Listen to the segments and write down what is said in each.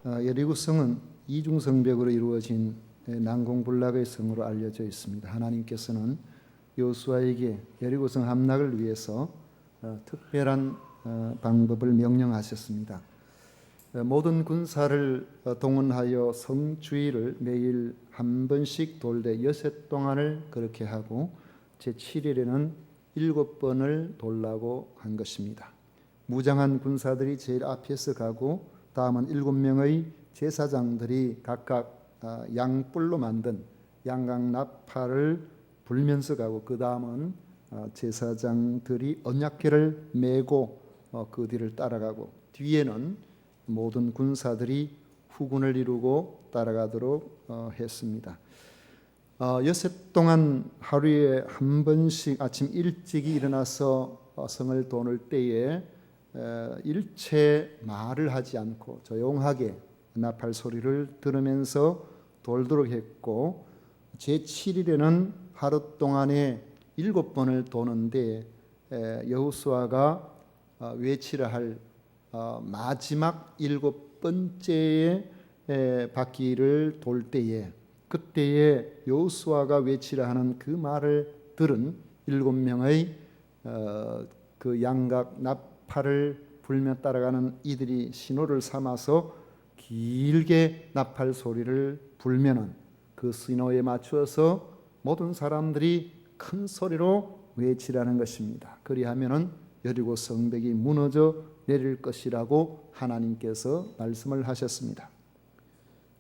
여리고성은 이중성벽으로 이루어진 난공불락의 성으로 알려져 있습니다. 하나님께서는 여호수아에게 여리고성 함락을 위해서 특별한 방법을 명령하셨습니다. 모든 군사를 동원하여 성 주위를 매일 한 번씩 돌되 6해 동안을 그렇게 하고 제7일에는 7번을 돌라고 한 것입니다. 무장한 군사들이 제일 앞에서 가고 다음은 7명의 제사장들이 각각 양뿔로 만든 양강나팔을 불면서 가고 그 다음은 제사장들이 언약궤를 메고 그 뒤를 따라가고 뒤에는 모든 군사들이 후군을 이루고 따라가도록 했습니다. 6해 동안 하루에 한 번씩 아침 일찍이 일어나서 성을 도는 때에 일체 말을 하지 않고 조용하게 나팔 소리를 들으면서 돌도록 했고 제7일에는 하루 동안에 7번을 도는데 여호수아가 외치려 할 마지막 7번째의 바퀴를 돌 때에 그때에 여호수아가 외치려 하는 그 말을 들은 7명의 그 양각 나팔을 불며 따라가는 이들이 신호를 삼아서 길게 나팔 소리를 불면은 그 신호에 맞추어서 모든 사람들이 큰 소리로 외치라는 것입니다. 그리하면은 여리고 성벽이 무너져 내릴 것이라고 하나님께서 말씀을 하셨습니다.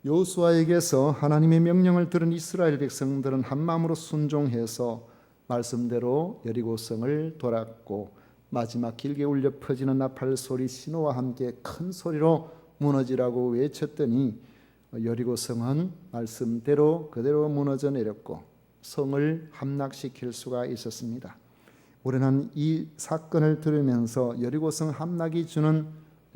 여호수아에게서 하나님의 명령을 들은 이스라엘 백성들은 한 마음으로 순종해서 말씀대로 여리고성을 돌았고 마지막 길게 울려 퍼지는 나팔 소리 신호와 함께 큰 소리로 무너지라고 외쳤더니 여리고성은 말씀대로 그대로 무너져 내렸고 성을 함락시킬 수가 있었습니다. 우리는 이 사건을 들으면서 여리고성 함락이 주는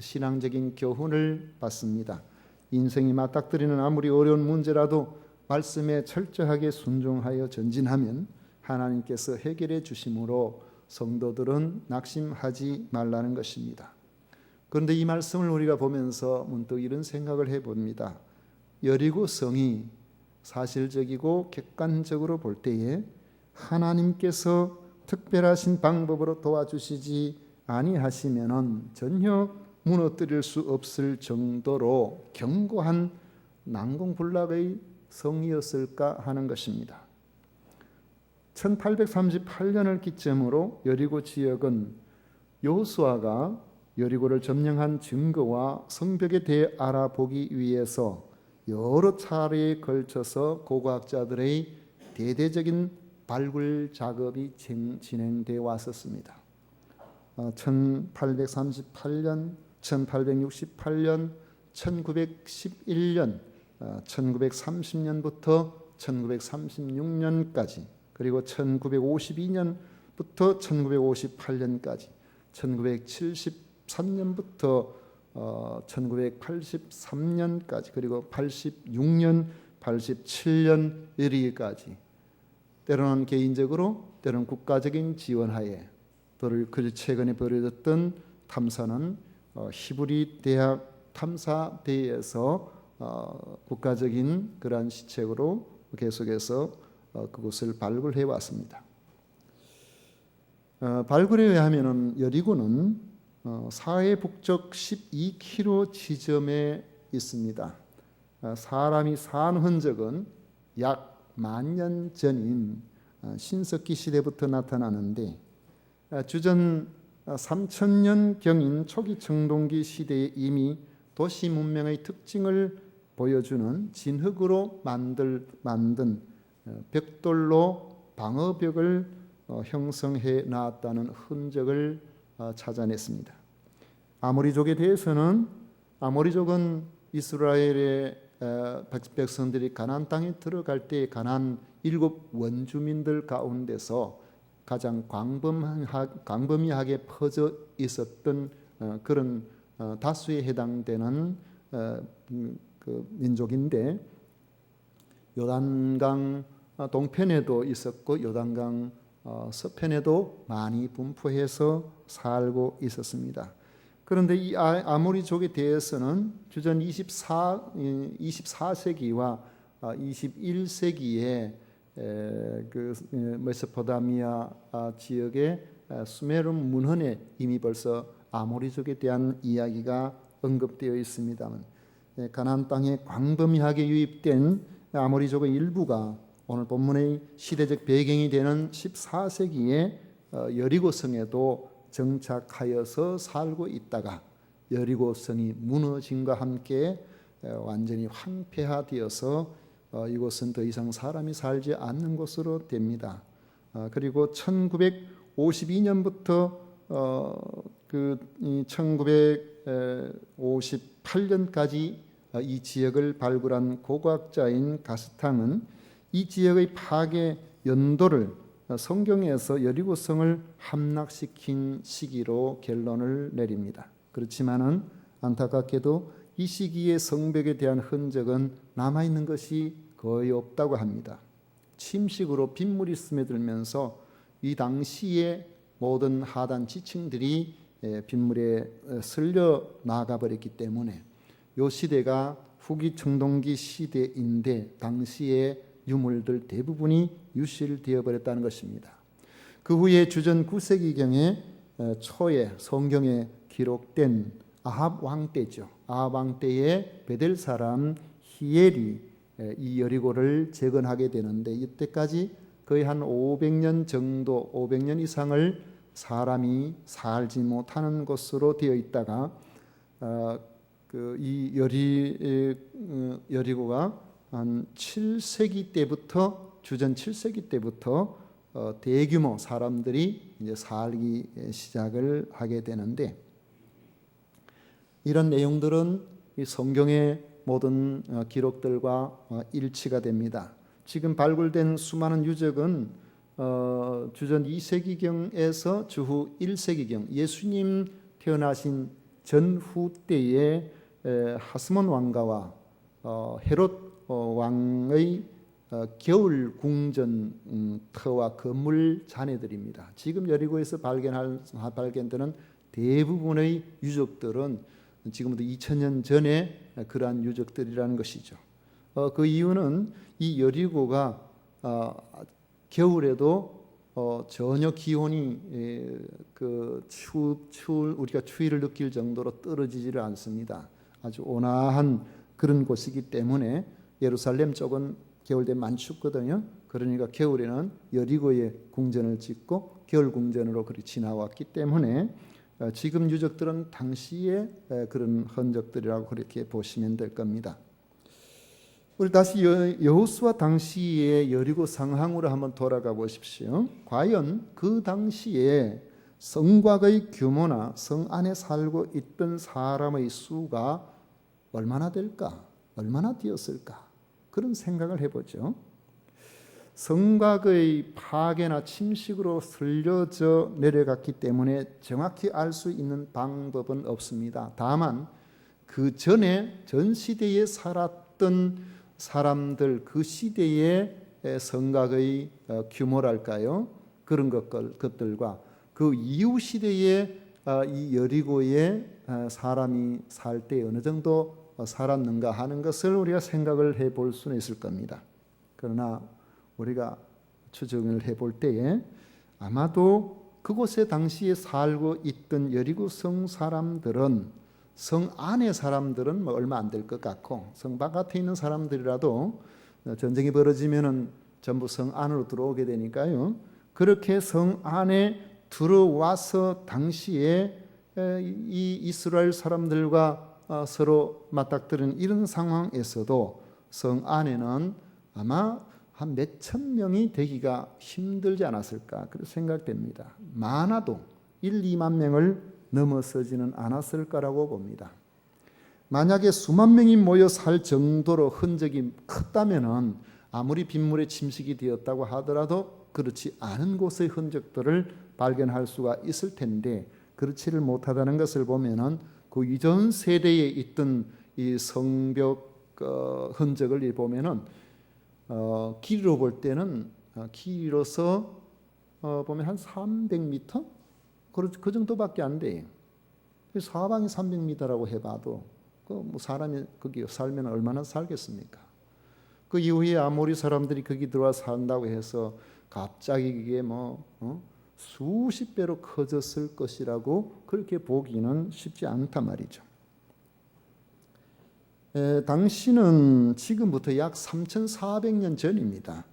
신앙적인 교훈을 받습니다. 인생이 맞닥뜨리는 아무리 어려운 문제라도 말씀에 철저하게 순종하여 전진하면 하나님께서 해결해 주심으로 성도들은 낙심하지 말라는 것입니다. 그런데 이 말씀을 우리가 보면서 문득 이런 생각을 해봅니다. 여리고성이 사실적이고 객관적으로 볼 때에 하나님께서 특별하신 방법으로 도와주시지 아니하시면은 전혀 무너뜨릴 수 없을 정도로 견고한 난공불락의 성이었을까 하는 것입니다. 1838년을 기점으로 여리고 지역은 여호수아가 여리고를 점령한 증거와 성벽에 대해 알아보기 위해서 여러 차례에 걸쳐서 고고학자들의 대대적인 발굴 작업이 진행되어 왔었습니다. 1838년, 1868년, 1911년, 1930년부터 1936년까지 그리고 1952년부터 1958년까지 1973년부터 1983년까지 그리고 86년, 87년 이르기까지 때로는 개인적으로 때로는 국가적인 지원하에 그 최근에 벌어졌던 탐사는 히브리 대학 탐사대에서 국가적인 그러한 시책으로 계속해서 그곳을 발굴해 왔습니다. 발굴에 의하면 여리고는 사해 북쪽 12km 지점에 있습니다. 사람이 산 흔적은 약 10,000년 전인 신석기 시대부터 나타나는데 주전 3000년경인 초기 청동기 시대에 이미 도시 문명의 특징을 보여주는 진흙으로 만든 벽돌로 방어벽을 형성해 놨다는 흔적을 찾아냈습니다. 아모리족에 대해서는 아모리족은 이스라엘의 백성들이 가나안 땅에 들어갈 때 가나안 7 원주민들 가운데서 가장 광범위하게 퍼져 있었던 그런 다수에 해당되는 그 민족인데 요단강 동편에도 있었고 요단강 서편에도 많이 분포해서 살고 있었습니다. 그런데 이 아모리족에 대해서는 주전 24세기와 21세기에 그 메소포타미아 지역의 수메르 문헌에 이미 벌써 아모리족에 대한 이야기가 언급되어 있습니다만, 가나안 땅에 광범위하게 유입된 아모리족의 일부가 오늘 본문의 시대적 배경이 되는 14세기에 여리고성에도 정착하여서 살고 있다가 여리고성이 무너짐과 함께 완전히 황폐화되어서 이곳은 더 이상 사람이 살지 않는 곳으로 됩니다. 그리고 1952년부터 1958년까지 이 지역을 발굴한 고고학자인 가스탕은 이 지역의 파괴 연도를 성경에서 여리고성을 함락시킨 시기로 결론을 내립니다. 그렇지만은 안타깝게도 이 시기의 성벽에 대한 흔적은 남아있는 것이 거의 없다고 합니다. 침식으로 빗물이 스며들면서 이 당시의 모든 하단 지층들이 빗물에 쓸려 나가버렸기 때문에 이 시대가 후기 청동기 시대인데 당시의 유물들 대부분이 유실되어 버렸다는 것입니다. 그 후에 주전 9세기경에 초에 성경에 기록된 아합 왕 때죠. 아합 왕 때에 베델 사람 히엘이 이 여리고를 재건하게 되는데, 이때까지 거의 한 500년 정도, 500년 이상을 사람이 살지 못하는 곳으로 되어 있다가 이 여리고가 한 7세기 때부터, 주전 7세기 때부터 대규모 사람들이 이제 살기 시작을 하게 되는데, 이런 내용들은 이 성경의 모든 기록들과 일치가 됩니다. 지금 발굴된 수많은 유적은 주전 2세기경에서 주후 1세기경, 예수님 태어나신 전후 때에 하스몬 왕가와 헤롯 왕의 겨울 궁전 터와 건물 잔해들입니다. 지금 여리고에서 발견되는 대부분의 유적들은 지금부터 2000년 전에 그러한 유적들이라는 것이죠. 그 이유는 이 여리고가 겨울에도 전혀 기온이 우리가 추위를 느낄 정도로 떨어지지를 않습니다. 아주 온화한 그런 곳이기 때문에 예루살렘 쪽은 겨울 되면 많이 춥거든요. 그러니까 겨울에는 여리고에 궁전을 짓고 겨울 궁전으로 그렇게 지나왔기 때문에 지금 유적들은 당시의 그런 흔적들이라고 그렇게 보시면 될 겁니다. 우리 다시 여호수아 당시의 여리고 상황으로 한번 돌아가 보십시오. 과연 그 당시에 성곽의 규모나 성 안에 살고 있던 사람의 수가 얼마나 될까? 얼마나 되었을까? 그런 생각을 해보죠. 성곽의 파괴나 침식으로 쓸려져 내려갔기 때문에 정확히 알 수 있는 방법은 없습니다. 다만 그 전에 전 시대에 살았던 사람들, 그 시대의 성곽의 규모랄까요? 그런 것들과 그 이후 시대에 이 여리고에 사람이 살 때 어느 정도 살았는가 하는 것을 우리가 생각을 해볼 수는 있을 겁니다. 그러나 우리가 추정을 해볼 때에 아마도 그곳에 당시에 살고 있던 여리고성 사람들은, 성 안의 사람들은 얼마 안 될 것 같고, 성 바깥에 있는 사람들이라도 전쟁이 벌어지면은 전부 성 안으로 들어오게 되니까요. 그렇게 성 안에 들어와서 당시에 이 이스라엘 사람들과 서로 맞닥뜨리는 이런 상황에서도 성 안에는 아마 한 몇천 명이 되기가 힘들지 않았을까 그렇게 생각됩니다. 많아도 1, 2만 명을 넘어서지는 않았을 거라고 봅니다. 만약에 수만 명이 모여 살 정도로 흔적이 컸다면은 아무리 빗물에 침식이 되었다고 하더라도 그렇지 않은 곳의 흔적들을 발견할 수가 있을 텐데, 그렇지를 못하다는 것을 보면은 그 이전 세대에 있던 이 성벽 흔적을 보면은 길이로 볼 때는 길이로서 보면 한 300m 그 정도밖에 안 돼요. 사방이 300m라고 해봐도 뭐 사람이 거기 살면 얼마나 살겠습니까? 그 이후에 아모리 사람들이 거기 들어와 산다고 해서 갑자기 이게 수십 배로 커졌을 것이라고 그렇게 보기는 쉽지 않단 말이죠. 당시는 지금부터 약 3,400년 전입니다.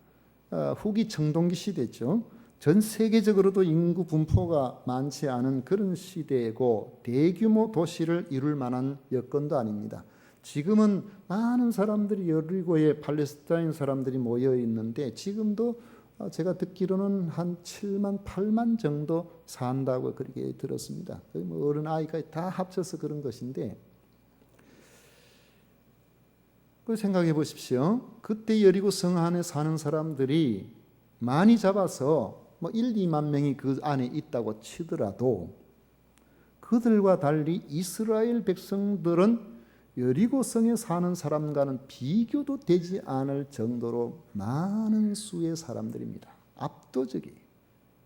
후기 청동기 시대죠. 전 세계적으로도 인구 분포가 많지 않은 그런 시대고 대규모 도시를 이룰 만한 여건도 아닙니다. 지금은 많은 사람들이 여리고에 팔레스타인 사람들이 모여 있는데 지금도 제가 듣기로는 한 7만, 8만 정도 산다고 그렇게 들었습니다. 뭐 어른 아이까지 다 합쳐서 그런 것인데 그 생각해 보십시오. 그때 여리고 성 안에 사는 사람들이 많이 잡아서 1, 2만 명이 그 안에 있다고 치더라도 그들과 달리 이스라엘 백성들은 여리고 성에 사는 사람과는 비교도 되지 않을 정도로 많은 수의 사람들입니다. 압도적이에요.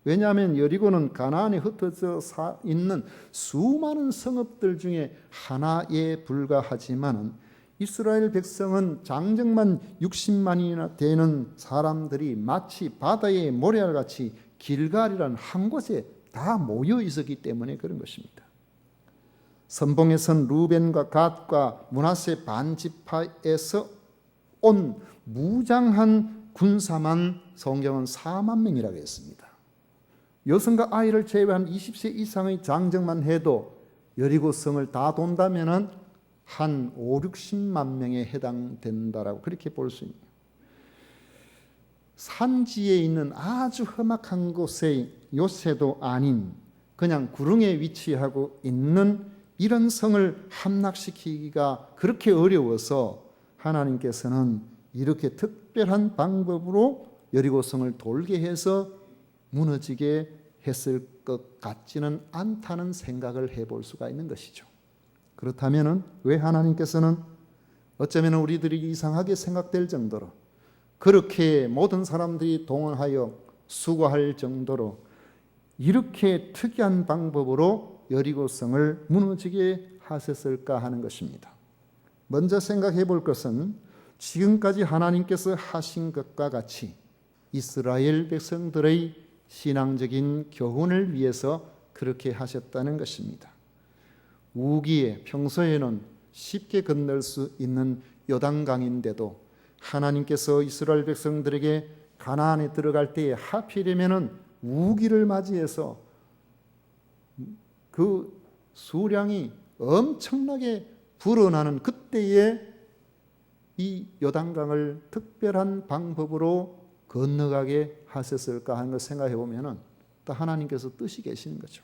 왜냐하면 여리고는 가나안에 흩어져 있는 수많은 성읍들 중에 하나에 불과하지만 이스라엘 백성은 장정만 60만이나 되는 사람들이 마치 바다의 모래알같이 길갈이라는 한 곳에 다 모여 있었기 때문에 그런 것입니다. 선봉에선 루벤과 갓과 므낫세 반지파에서 온 무장한 군사만 성경은 4만 명이라고 했습니다. 여성과 아이를 제외한 20세 이상의 장정만 해도 여리고성을 다 돈다면은 한 5, 60만 명에 해당된다라고 그렇게 볼 수 있네요. 산지에 있는 아주 험악한 곳의 요새도 아닌 그냥 구릉에 위치하고 있는 이런 성을 함락시키기가 그렇게 어려워서 하나님께서는 이렇게 특별한 방법으로 여리고성을 돌게 해서 무너지게 했을 것 같지는 않다는 생각을 해볼 수가 있는 것이죠. 그렇다면 왜 하나님께서는 어쩌면 우리들이 이상하게 생각될 정도로 그렇게 모든 사람들이 동원하여 수고할 정도로 이렇게 특이한 방법으로 여리고성을 무너지게 하셨을까 하는 것입니다. 먼저 생각해 볼 것은 지금까지 하나님께서 하신 것과 같이 이스라엘 백성들의 신앙적인 교훈을 위해서 그렇게 하셨다는 것입니다. 우기에 평소에는 쉽게 건널 수 있는 요단강인데도 하나님께서 이스라엘 백성들에게 가나안에 들어갈 때에 하필이면은 우기를 맞이해서 그 수량이 엄청나게 불어나는 그때에 이 요단강을 특별한 방법으로 건너가게 하셨을까 하는 걸 생각해 보면은 또 하나님께서 뜻이 계시는 거죠.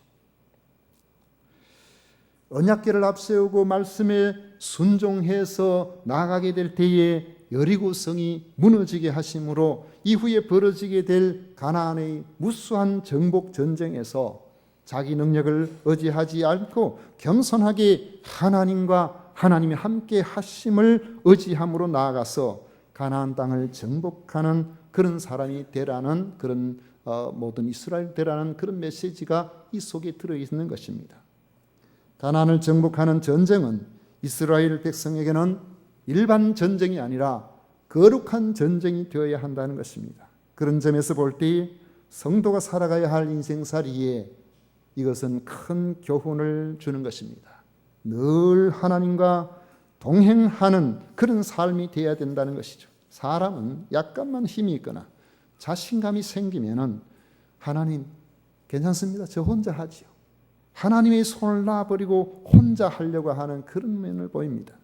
언약궤를 앞세우고 말씀에 순종해서 나아가게 될 때에 여리고성이 무너지게 하심으로 이후에 벌어지게 될 가나안의 무수한 정복 전쟁에서 자기 능력을 의지하지 않고 겸손하게 하나님과 하나님이 함께 하심을 의지함으로 나아가서 가나안 땅을 정복하는 그런 사람이 되라는 그런 모든 이스라엘 되라는 그런 메시지가 이 속에 들어있는 것입니다. 가나안을 정복하는 전쟁은 이스라엘 백성에게는 일반 전쟁이 아니라 거룩한 전쟁이 되어야 한다는 것입니다. 그런 점에서 볼 때 성도가 살아가야 할 인생살이에 이것은 큰 교훈을 주는 것입니다. 늘 하나님과 동행하는 그런 삶이 되어야 된다는 것이죠. 사람은 약간만 힘이 있거나 자신감이 생기면은 하나님 괜찮습니다. 저 혼자 하지요. 하나님의 손을 놔버리고 혼자 하려고 하는 그런 면을 보입니다.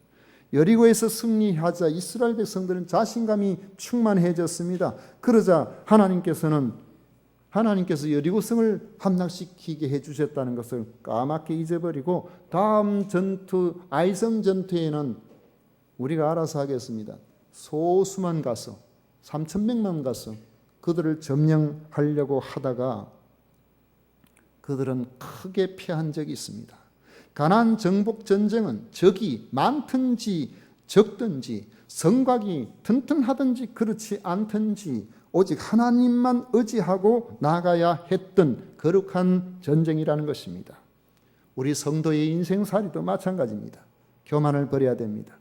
여리고에서 승리하자 이스라엘 백성들은 자신감이 충만해졌습니다. 그러자 하나님께서 여리고성을 함락시키게 해주셨다는 것을 까맣게 잊어버리고 다음 전투 아이성 전투에는 우리가 알아서 하겠습니다. 소수만 가서 3,000명만 가서 그들을 점령하려고 하다가 그들은 크게 패한 적이 있습니다. 가나안 정복 전쟁은 적이 많든지 적든지 성곽이 튼튼하든지 그렇지 않든지 오직 하나님만 의지하고 나가야 했던 거룩한 전쟁이라는 것입니다. 우리 성도의 인생살이도 마찬가지입니다. 교만을 버려야 됩니다.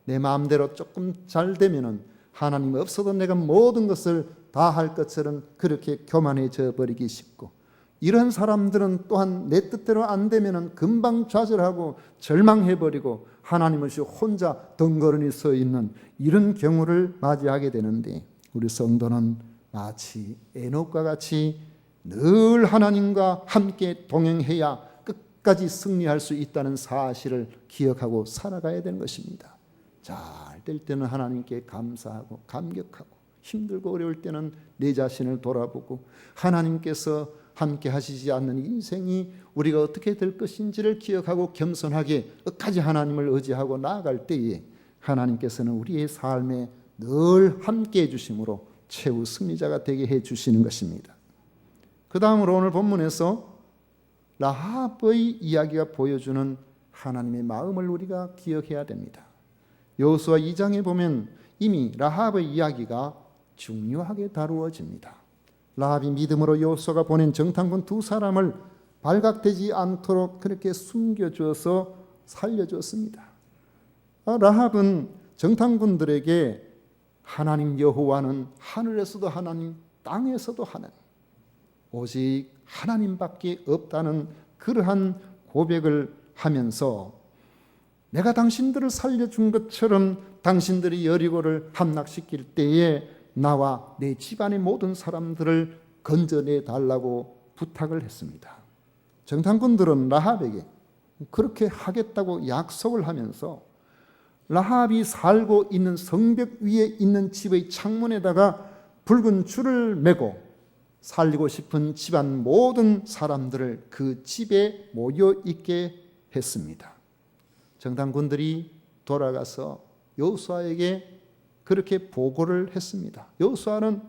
내 마음대로 조금 잘 되면은 하나님 없어도 내가 모든 것을 다 할 것처럼 그렇게 교만해져 버리기 쉽고, 이런 사람들은 또한 내 뜻대로 안 되면은 금방 좌절하고 절망해버리고 하나님 없이 혼자 덩그러니 서 있는 이런 경우를 맞이하게 되는데, 우리 성도는 마치 에녹과 같이 늘 하나님과 함께 동행해야 끝까지 승리할 수 있다는 사실을 기억하고 살아가야 되는 것입니다. 잘 될 때는 하나님께 감사하고 감격하고, 힘들고 어려울 때는 내 자신을 돌아보고, 하나님께서 함께 하시지 않는 인생이 우리가 어떻게 될 것인지를 기억하고 겸손하게 끝까지 하나님을 의지하고 나아갈 때에 하나님께서는 우리의 삶에 늘 함께 해주심으로 최후 승리자가 되게 해주시는 것입니다. 그 다음으로 오늘 본문에서 라합의 이야기가 보여주는 하나님의 마음을 우리가 기억해야 됩니다. 여호수아 2장에 보면 이미 라합의 이야기가 중요하게 다루어집니다. 라합이 믿음으로 여호수아가 보낸 정탐꾼 두 사람을 발각되지 않도록 그렇게 숨겨주어서 살려주었습니다. 라합은 정탐꾼들에게 하나님 여호와는 하늘에서도 하나님, 땅에서도 하나님, 오직 하나님밖에 없다는 그러한 고백을 하면서 내가 당신들을 살려준 것처럼 당신들이 여리고를 함락시킬 때에 나와 내 집안의 모든 사람들을 건져내 달라고 부탁을 했습니다. 정탐꾼들은 라합에게 그렇게 하겠다고 약속을 하면서 라합이 살고 있는 성벽 위에 있는 집의 창문에다가 붉은 줄을 매고 살리고 싶은 집안 모든 사람들을 그 집에 모여 있게 했습니다. 정탐꾼들이 돌아가서 여호수아에게 그렇게 보고를 했습니다. 여호수아는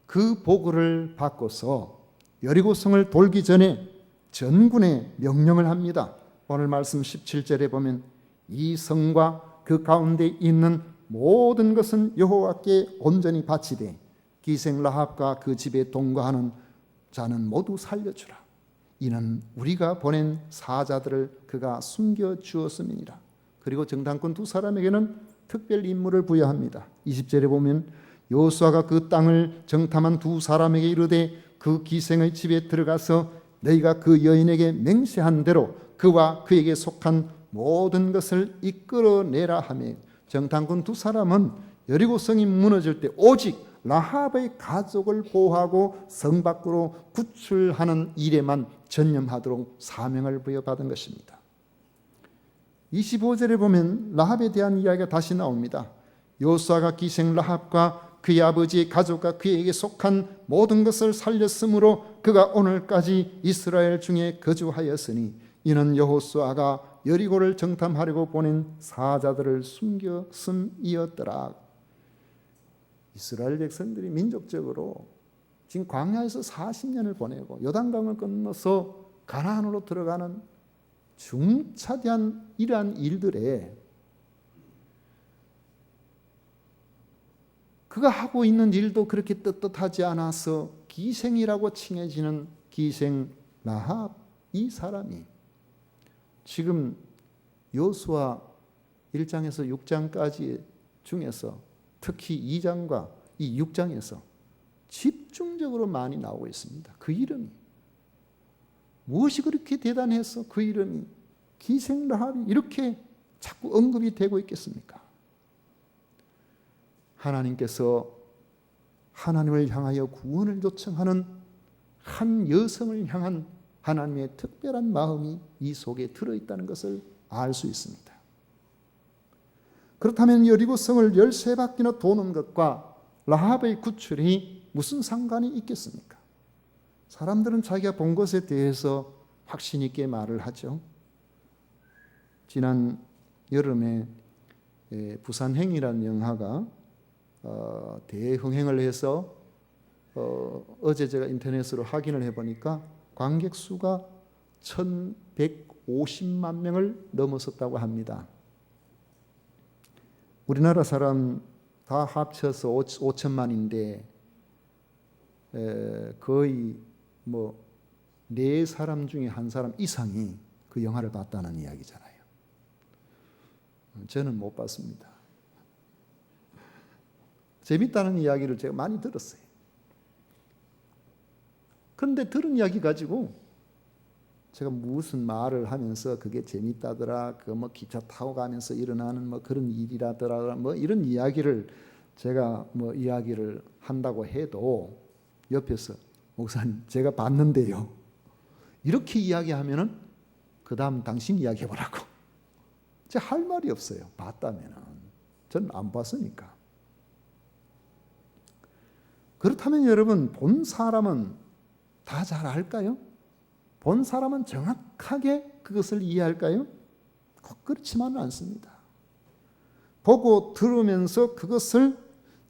그 보고를 받고서 여리고성을 돌기 전에 전군에 명령을 합니다. 오늘 말씀 17절에 보면 이 성과 그 가운데 있는 모든 것은 여호와께 온전히 바치되 기생 라합과 그 집에 동거하는 자는 모두 살려주라. 이는 우리가 보낸 사자들을 그가 숨겨주었음이니라. 그리고 정탐꾼 두 사람에게는 특별 임무를 부여합니다. 20절에 보면 여호수아가 그 땅을 정탐한 두 사람에게 이르되 그 기생의 집에 들어가서 너희가 그 여인에게 맹세한 대로 그와 그에게 속한 모든 것을 이끌어내라 하며, 정탐꾼 두 사람은 여리고성이 무너질 때 오직 라합의 가족을 보호하고 성 밖으로 구출하는 일에만 전념하도록 사명을 부여받은 것입니다. 25절에 보면 라합에 대한 이야기가 다시 나옵니다. 여호수아가 기생 라합과 그의 아버지의 가족과 그에게 속한 모든 것을 살렸으므로 그가 오늘까지 이스라엘 중에 거주하였으니 이는 여호수아가 여리고를 정탐하려고 보낸 사자들을 숨겼음이었더라. 이스라엘 백성들이 민족적으로 지금 광야에서 40년을 보내고 요단강을 건너서 가나안으로 들어가는 중차대한 이러한 일들에 그가 하고 있는 일도 그렇게 떳떳하지 않아서 기생이라고 칭해지는 기생 라합, 이 사람이 지금 여호수아 1장에서 6장까지 중에서 특히 2장과 이 6장에서 집중적으로 많이 나오고 있습니다. 그 이름이 무엇이 그렇게 대단해서 그 이름이 기생 라합이 이렇게 자꾸 언급이 되고 있겠습니까? 하나님께서 하나님을 향하여 구원을 요청하는 한 여성을 향한 하나님의 특별한 마음이 이 속에 들어있다는 것을 알 수 있습니다. 그렇다면 여리고성을 13바퀴나 도는 것과 라합의 구출이 무슨 상관이 있겠습니까? 사람들은 자기가 본 것에 대해서 확신 있게 말을 하죠. 지난 여름에 부산행이라는 영화가 대흥행을 해서 어제 제가 인터넷으로 확인을 해보니까 관객 수가 1150만 명을 넘어섰다고 합니다. 우리나라 사람 다 합쳐서 5천만인데 거의 뭐 4사람 중에 1사람 이상이 그 영화를 봤다는 이야기잖아요. 저는 못 봤습니다. 재밌다는 이야기를 제가 많이 들었어요. 그런데 들은 이야기 가지고 제가 무슨 말을 하면서 그게 재밌다더라, 그 뭐 기차 타고 가면서 일어나는 뭐 그런 일이라더라, 뭐 이런 이야기를 제가 뭐 이야기를 한다고 해도 옆에서 목사님 제가 봤는데요, 이렇게 이야기하면은 그 다음 당신 이야기해보라고. 제가 할 말이 없어요. 봤다면은. 저는 안 봤으니까. 그렇다면 여러분, 본 사람은 다 잘 알까요? 본 사람은 정확하게 그것을 이해할까요? 꼭 그렇지만은 않습니다. 보고 들으면서 그것을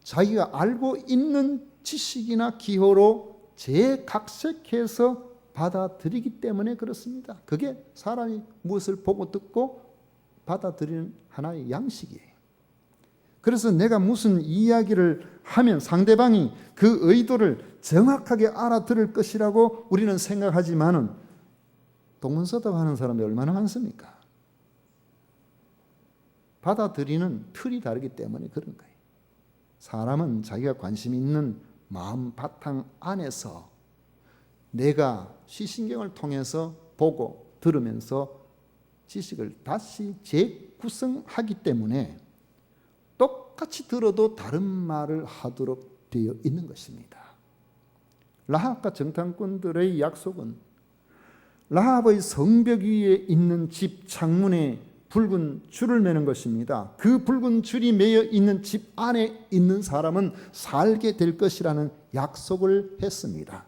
자기가 알고 있는 지식이나 기호로 재각색해서 받아들이기 때문에 그렇습니다. 그게 사람이 무엇을 보고 듣고 받아들이는 하나의 양식이에요. 그래서 내가 무슨 이야기를 하면 상대방이 그 의도를 정확하게 알아들을 것이라고 우리는 생각하지만은 동문서답하는 사람이 얼마나 많습니까? 받아들이는 틀이 다르기 때문에 그런 거예요. 사람은 자기가 관심 있는 마음 바탕 안에서 내가 시신경을 통해서 보고 들으면서 지식을 다시 재구성하기 때문에 똑같이 들어도 다른 말을 하도록 되어 있는 것입니다. 라합과 정탐꾼들의 약속은 라합의 성벽 위에 있는 집 창문에 붉은 줄을 매는 것입니다. 그 붉은 줄이 매여 있는 집 안에 있는 사람은 살게 될 것이라는 약속을 했습니다.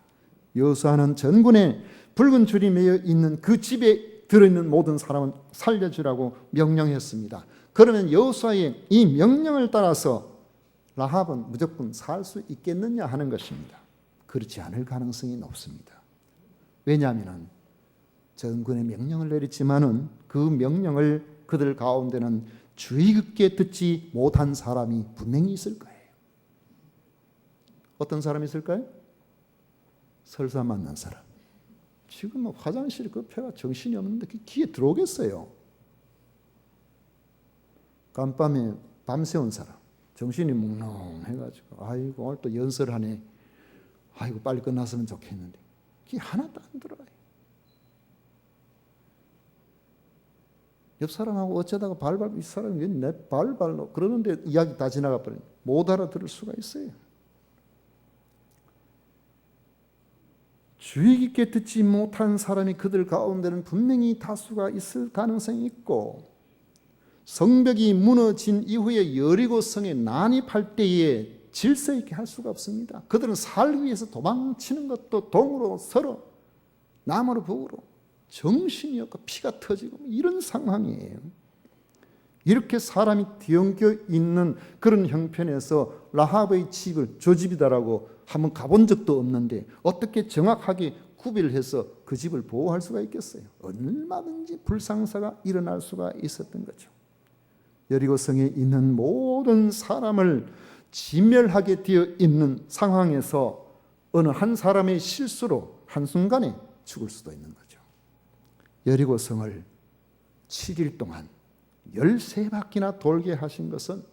여호수아는 전군에 붉은 줄이 매여 있는 그 집에 들어있는 모든 사람은 살려주라고 명령했습니다. 그러면 여호수아의 이 명령을 따라서 라합은 무조건 살 수 있겠느냐 하는 것입니다. 그렇지 않을 가능성이 높습니다. 왜냐하면 전군의 명령을 내렸지만은 그 명령을 그들 가운데는 주의 깊게 듣지 못한 사람이 분명히 있을 거예요. 어떤 사람이 있을까요? 설사 만난 사람. 지금 뭐 화장실 급해가 정신이 없는데 귀에 들어오겠어요. 깜밤에 밤새운 사람. 정신이 몽롱해가지고 아이고 오늘 또 연설하네. 아이고 빨리 끝났으면 좋겠는데 귀 하나도 안 들어와요. 옆 사람하고 어쩌다가 발발 이 사람이 왜 내 발발로 그러는데 이야기 다 지나가 버리네. 못 알아들을 수가 있어요. 주의 깊게 듣지 못한 사람이 그들 가운데는 분명히 다수가 있을 가능성이 있고 성벽이 무너진 이후에 여리고 성에 난입할 때에 질서 있게 할 수가 없습니다. 그들은 살기 위해서 도망치는 것도 동으로 서로 남으로 북으로 정신이 없고 피가 터지고 이런 상황이에요. 이렇게 사람이 뒤엉겨 있는 그런 형편에서 라합의 집을 저 집이다라고 한번 가본 적도 없는데 어떻게 정확하게 구별해서 그 집을 보호할 수가 있겠어요? 얼마든지 불상사가 일어날 수가 있었던 거죠. 여리고성에 있는 모든 사람을 진멸하게 되어 있는 상황에서 어느 한 사람의 실수로 한순간에 죽을 수도 있는 거죠. 여리고성을 7일 동안 13바퀴나 돌게 하신 것은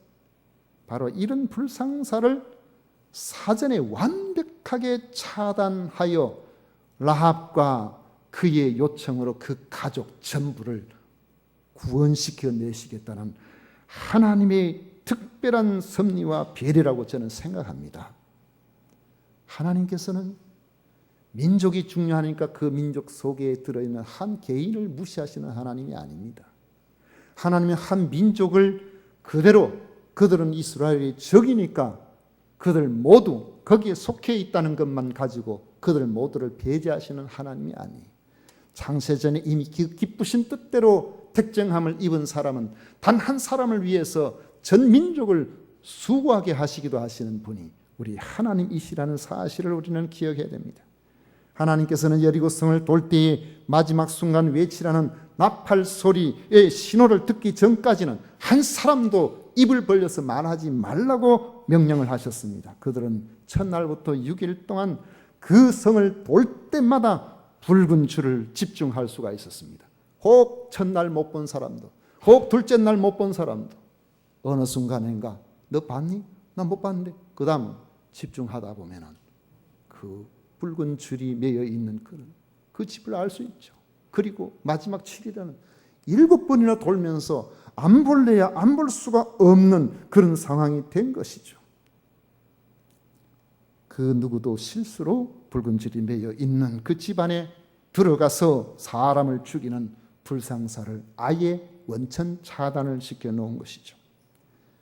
바로 이런 불상사를 사전에 완벽하게 차단하여 라합과 그의 요청으로 그 가족 전부를 구원시켜 내시겠다는 하나님의 특별한 섭리와 배려라고 저는 생각합니다. 하나님께서는 민족이 중요하니까 그 민족 속에 들어있는 한 개인을 무시하시는 하나님이 아닙니다. 하나님은 한 민족을 그대로 그들은 이스라엘의 적이니까 그들 모두 거기에 속해 있다는 것만 가지고 그들 모두를 배제하시는 하나님이 아니에요. 창세전에 이미 기쁘신 뜻대로 택정함을 입은 사람은 단 한 사람을 위해서 전 민족을 수고하게 하시기도 하시는 분이 우리 하나님이시라는 사실을 우리는 기억해야 됩니다. 하나님께서는 여리고성을 돌 때의 마지막 순간 외치라는 나팔 소리의 신호를 듣기 전까지는 한 사람도 입을 벌려서 말하지 말라고 명령을 하셨습니다. 그들은 첫날부터 6일 동안 그 성을 돌 때마다 붉은 줄을 집중할 수가 있었습니다. 혹 첫날 못 본 사람도, 혹 둘째 날 못 본 사람도 어느 순간인가 너 봤니? 나 못 봤는데. 그 다음 집중하다 보면은 그 붉은 줄이 매여 있는 그 집을 알 수 있죠. 그리고 마지막 7일에는 7번이나 돌면서 안 볼래야 안 볼 수가 없는 그런 상황이 된 것이죠. 그 누구도 실수로 붉은 줄이 매여 있는 그 집안에 들어가서 사람을 죽이는 불상사를 아예 원천 차단을 시켜놓은 것이죠.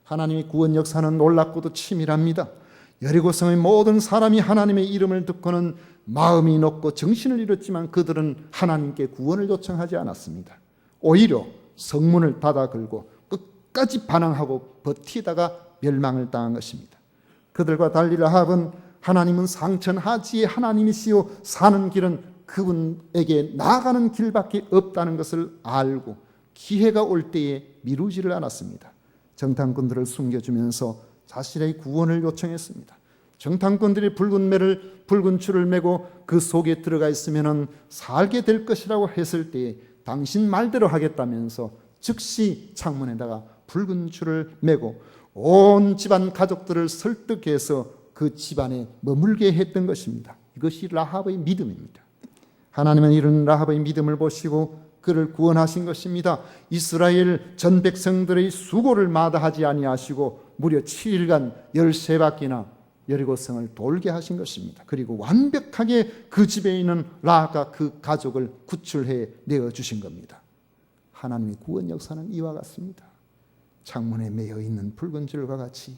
하나님의 구원 역사는 놀랍고도 치밀합니다. 여리고성의 모든 사람이 하나님의 이름을 듣고는 마음이 높고 정신을 잃었지만 그들은 하나님께 구원을 요청하지 않았습니다. 오히려 성문을 닫아 걸고 끝까지 반항하고 버티다가 멸망을 당한 것입니다. 그들과 달리 라합은 하나님은 상천하지의 하나님이시요 사는 길은 그분에게 나아가는 길밖에 없다는 것을 알고 기회가 올 때에 미루지를 않았습니다. 정탐꾼들을 숨겨주면서 자신의 구원을 요청했습니다. 정탐꾼들이 붉은 줄을 메고 그 속에 들어가 있으면 살게 될 것이라고 했을 때에 당신 말대로 하겠다면서 즉시 창문에다가 붉은 줄을 메고 온 집안 가족들을 설득해서 그 집안에 머물게 했던 것입니다. 이것이 라합의 믿음입니다. 하나님은 이런 라합의 믿음을 보시고 그를 구원하신 것입니다. 이스라엘 전 백성들의 수고를 마다하지 아니하시고 무려 7일간 13바퀴나 여리고성을 돌게 하신 것입니다. 그리고 완벽하게 그 집에 있는 라합과 그 가족을 구출해 내어주신 겁니다. 하나님의 구원 역사는 이와 같습니다. 창문에 매여 있는 붉은 줄과 같이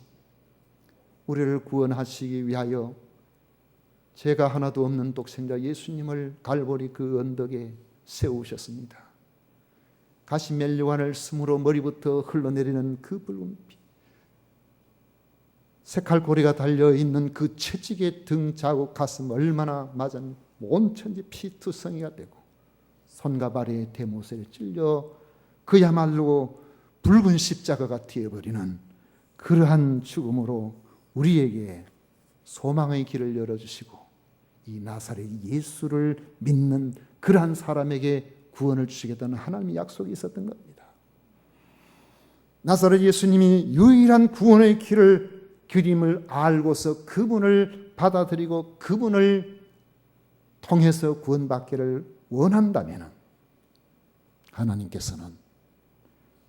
우리를 구원하시기 위하여 죄가 하나도 없는 독생자 예수님을 갈보리 그 언덕에 세우셨습니다. 가시 멜류관을 스므로 머리부터 흘러내리는 그 붉은 피, 색칼고리가 달려있는 그 채찍의 등 자국 가슴 얼마나 맞은 온천지 피투성이가 되고 손과 발에 대못에 찔려 그야말로 붉은 십자가가 되어버리는 그러한 죽음으로 우리에게 소망의 길을 열어주시고 이 나사렛 예수를 믿는 그러한 사람에게 구원을 주시겠다는 하나님의 약속이 있었던 겁니다. 나사렛 예수님이 유일한 구원의 길임을 알고서 그분을 받아들이고 그분을 통해서 구원받기를 원한다면 하나님께서는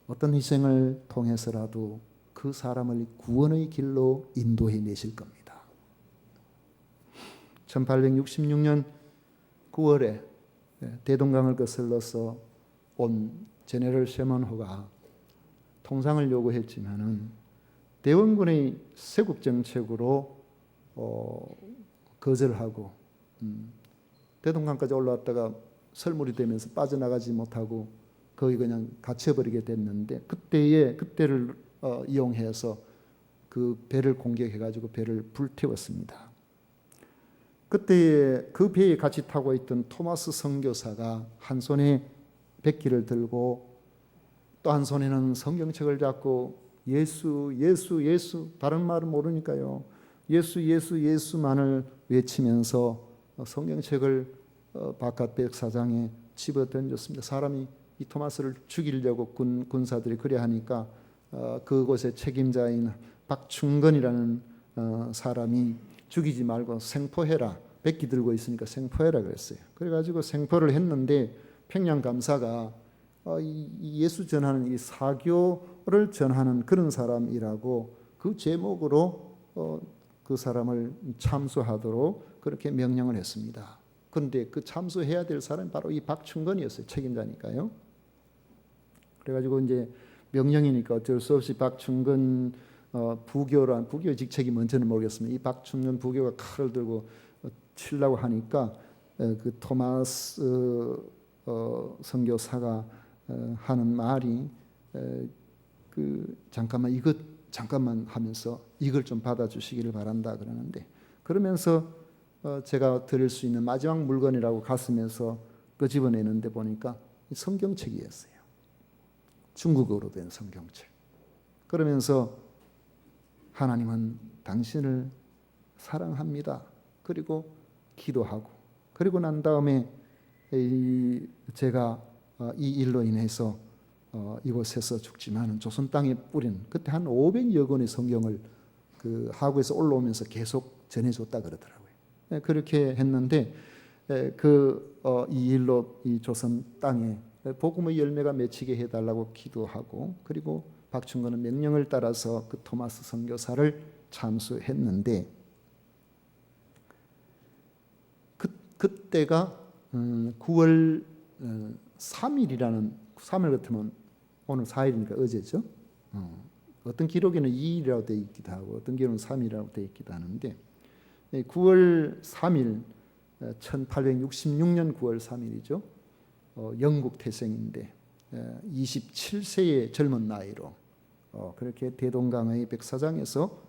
어떤 희생을 통해서라도 그 사람을 구원의 길로 인도해 내실 겁니다. 1866년 9월에 대동강을 거슬러서 온 제네럴 셰먼호가 통상을 요구했지만은 대원군의 세국 정책으로 거절하고 대동강까지 올라왔다가 설물이 되면서 빠져나가지 못하고 거기 그냥 갇혀버리게 됐는데 그때를 이용해서 그 배를 공격해가지고 배를 불태웠습니다. 그때 그 배에 같이 타고 있던 토마스 선교사가 한 손에 백기를 들고 또 한 손에는 성경책을 잡고 예수 예수 예수, 다른 말은 모르니까요, 예수 예수 예수만을 외치면서 성경책을 바깥 백사장에 집어 던졌습니다. 사람이 이 토마스를 죽이려고 군사들이 그래 하니까 그곳의 책임자인 박충건이라는 사람이 죽이지 말고 생포해라, 백기 들고 있으니까 생포해라 그랬어요. 그래가지고 생포를 했는데 평양 감사가 이 예수 전하는 이 사교를 전하는 그런 사람이라고 그 제목으로 그 사람을 참수하도록 그렇게 명령을 했습니다. 그런데 그 참수해야 될 사람이 바로 이 박충건이었어요. 책임자니까요. 그래가지고 이제 명령이니까 어쩔 수 없이 박충건 부교 직책이 뭔지는 모르겠습니다. 이 박충건 부교가 칼을 들고 치려고 하니까 그 토마스 선교사가 하는 말이 잠깐만 하면서 이걸 좀 받아주시기를 바란다 그러는데, 그러면서 제가 드릴 수 있는 마지막 물건이라고 가슴에서 끄집어내는데 보니까 성경책이었어요. 중국어로 된 성경책. 그러면서 하나님은 당신을 사랑합니다. 그리고 기도하고, 그리고 난 다음에 제가 이 일로 인해서 이곳에서 죽지만 조선 땅에 뿌린 그때 한 500여 권의 성경을 그 하구에서 올라오면서 계속 전해줬다 그러더라고요. 그렇게 했는데 이 일로 이 조선 땅에 복음의 열매가 맺히게 해달라고 기도하고 그리고 박충근은 명령을 따라서 그 토마스 선교사를 참수했는데 그때가 9월 3일이라는 3일 같으면 오늘 4일이니까 어제죠. 어떤 기록에는 2일이라고 되어 있기도 하고 어떤 기록은 3일이라고 되어 있기도 하는데 9월 3일 1866년 9월 3일이죠. 영국 태생인데 27세의 젊은 나이로 그렇게 대동강의 백사장에서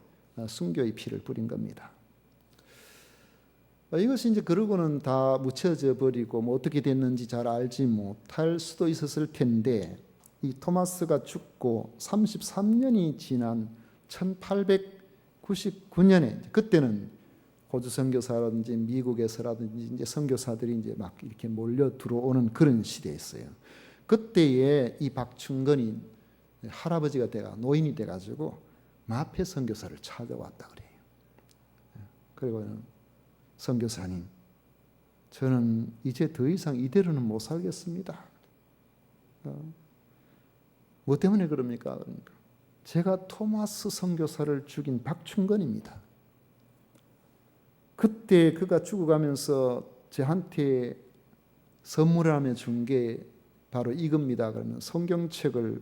순교의 피를 뿌린 겁니다. 이것이 이제 그러고는 다 묻혀져 버리고 뭐 어떻게 됐는지 잘 알지 못할 수도 있었을 텐데 이 토마스가 죽고 33년이 지난 1899년에 그때는 호주 선교사라든지 미국에서라든지 이제 선교사들이 이제 막 이렇게 몰려 들어오는 그런 시대였어요. 그때에 이 박충근이 할아버지가 돼가 노인이 돼가지고 마페 선교사를 찾아왔다 그래요. 그리고 선교사님, 저는 이제 더 이상 이대로는 못 살겠습니다. 뭐 때문에 그럽니까? 그러니까 제가 토마스 선교사를 죽인 박충근입니다. 그때 그가 죽어가면서 저한테 선물하며 준 게 바로 이겁니다. 그러면 성경책을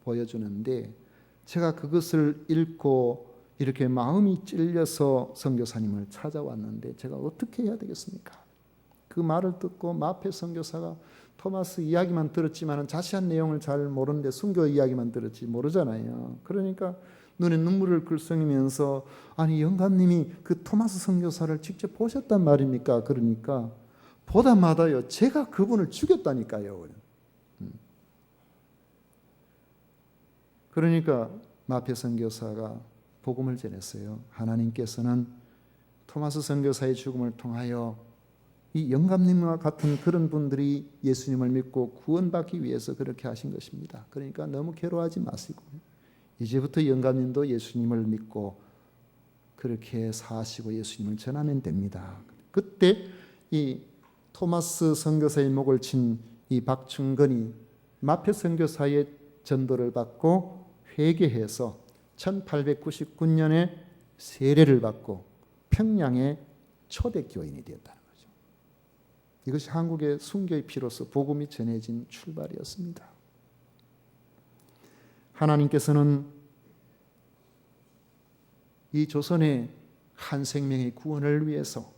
보여주는데 제가 그것을 읽고 이렇게 마음이 찔려서 선교사님을 찾아왔는데 제가 어떻게 해야 되겠습니까? 그 말을 듣고 마페 선교사가 토마스 이야기만 들었지만 자세한 내용을 잘 모르는데 순교 이야기만 들었지 모르잖아요. 그러니까 눈에 눈물을 글썽이면서 아니 영감님이 그 토마스 선교사를 직접 보셨단 말입니까? 그러니까 보다마다요 제가 그분을 죽였다니까요. 그러니까 마페 선교사가 복음을 전했어요. 하나님께서는 토마스 선교사의 죽음을 통하여 이 영감님과 같은 그런 분들이 예수님을 믿고 구원받기 위해서 그렇게 하신 것입니다. 그러니까 너무 괴로워하지 마시고 이제부터 영감님도 예수님을 믿고 그렇게 사시고 예수님을 전하면 됩니다. 그때 이 토마스 선교사의 목을 친 이 박충근이 마페 선교사의 전도를 받고 회개해서 1899년에 세례를 받고 평양의 초대교인이 되었다는 거죠. 이것이 한국의 순교의 피로서 복음이 전해진 출발이었습니다. 하나님께서는 이 조선의 한 생명의 구원을 위해서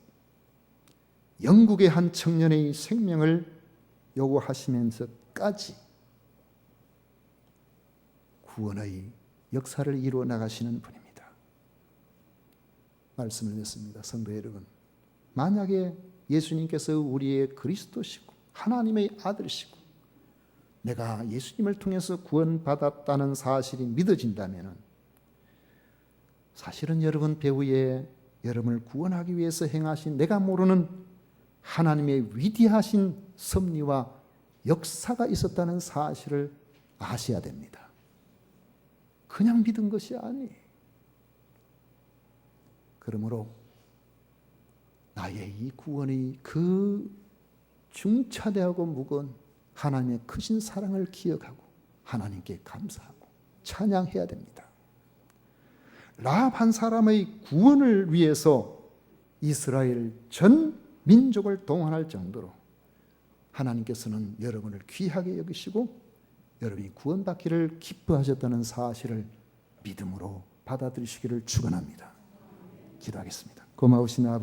영국의 한 청년의 생명을 요구하시면서까지 구원의 역사를 이루어 나가시는 분입니다. 말씀을 냈습니다. 성도 여러분, 만약에 예수님께서 우리의 그리스도시고 하나님의 아들이시고 내가 예수님을 통해서 구원받았다는 사실이 믿어진다면 사실은 여러분 배후에 여러분을 구원하기 위해서 행하신 내가 모르는 하나님의 위대하신 섭리와 역사가 있었다는 사실을 아셔야 됩니다. 그냥 믿은 것이 아니에요. 그러므로 나의 이 구원이 그 중차대하고 무거운 하나님의 크신 사랑을 기억하고 하나님께 감사하고 찬양해야 됩니다. 라합 한 사람의 구원을 위해서 이스라엘 전 민족을 동원할 정도로 하나님께서는 여러분을 귀하게 여기시고 여러분이 구원받기를 기뻐하셨다는 사실을 믿음으로 받아들이시기를 축원합니다. 기도하겠습니다. 고마우신 아버지